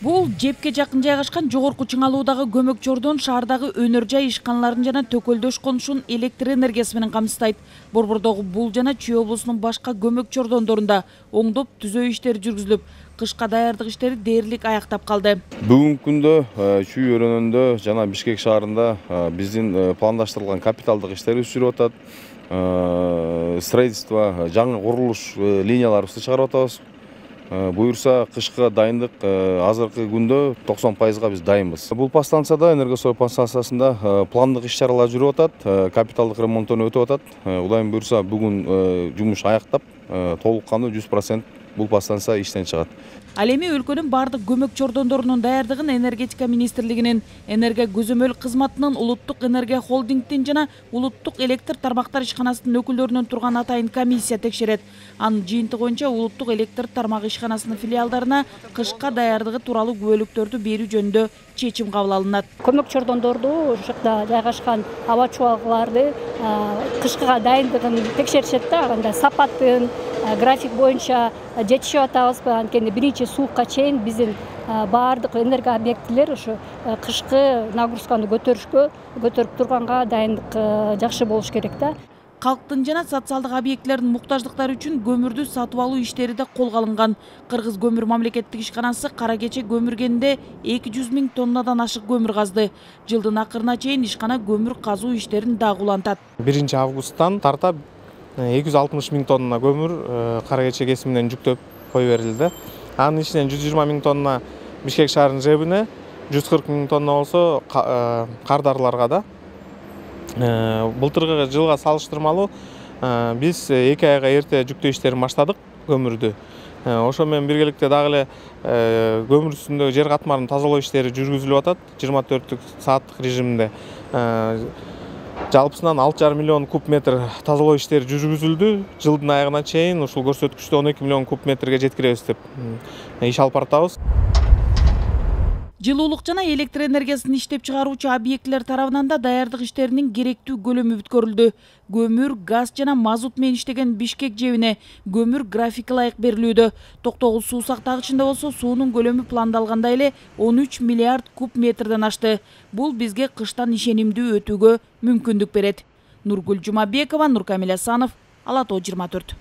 Бул жепке жакын жайгашкан жогорку чыңалуудагы көмөк жордон шаардагы өнөр жай ишканаларын жана төкөлдөш конушун электр энергиясы менен камсыздайт. Борбордогу бул жана Чүй облусунун башка көмөк жордондорунда оңдоп түзөө иштери жүргүзүлүп, кышка даярдык иштери дээрлик аяктап калды. Бүгүнкү күндө Чүй өрөөнүндө жана Бишкек шаарында биздин пландаштырылган капиталдык иштерибиз жүрүп атат. Строительство, жаңы курулуш линияларыбызды чыгарып атабыз. Буюрса кышка дайындык азыркы күндө 90%га биз дайынбыз. Бул подстанцияда, энергосой подстанциясында пландык иш-чаралар жүрүп атат, капиталдык ремонттон өтүп атат. Кудайым буюрса бүгүн жумуш аяктап, толук кандуу 100% бул подстанция иштен чыгат. Ал эми өлкөнүн бардык көмөк жордондорунун даярдыгын энергетика министрлигинин, энергия көзөмөл кызматынын, улуттук энергия холдингдин жана улуттук электр тармактар ишканасынын өкүлдөрүнөн турган атайын комиссия текшерет. Анын жыйынтыгы боюнча улуттук электр тармагы ишканасынын филиалдарына кышка даярдыгы тууралуу күбөлүктөрдү берүү жөнүндө чечим кабыл алынат. Көмөк жордондорду ушакта жайгашкан аба чубалгыларды кышкыга дайындыгын текшеришет да, анда сапатын, график боюнча жетишип атабызбы, анткени биринчи суукка чейин биздин баардык энергия объектилер ушу кышкы нагрузканы көтөрүп турганга дайындык жакшы болуш керек да. Калктын жана социалдык объектилердин муктаждыктары үчүн көмүрдү сатып алуу иштери да колго алынган. Кыргыз көмүр мамлекеттик ишканасы Кара Кече көмүр кенинде 200 000 тоннадан ашык көмүр казды. Жылдын акырына чейин ишкана көмүр казуу иштерин дагы улантат. 1 августтан тарта 260 000 тонна көмүр Кара Кече кесиминен жүктөп кое берилди. Анын ичинен 120 000 тонна Бишкек шаарынын жебине, 140 000 тонна болсо кардарларга да. Былтыркы жылга салыштырмалуу биз 2 айга эрте жүктөө иштерин баштадык көмүрдү. Ошо менен биргеликте дагы эле көмүр үстүндөгү жер катмарын тазалоо иштери жүргүзүлүп атат 24 сааттык режиминде. Жалпысынан 6,5 миллион куб метр тазалоо иштери жүргүзүлдү. Жылдын аягына чейин ушул көрсөткүчтү 12 миллион куб метрге жеткиребиз деп иш алып баратабыз. Жылуулук жана электр энергиясын иштеп чыгаруучу объектилер тарабынан да даярдык иштеринин керектүү көлөмү бүткөрүлдү. Көмүр, газ жана мазут менен иштеген Бишкек жебине көмүр графики ылайык берилүүдө. Токтогул суу сактагычында болсо суунун көлөмү пландалгандай эле 13 миллиард куб метрден ашты. Бул бизге кыштан ишенимдүү өтүүгө мүмкүндүк берет. Нургүл Жумабекова, Нуркамил Асанов, Ала Тоо 24.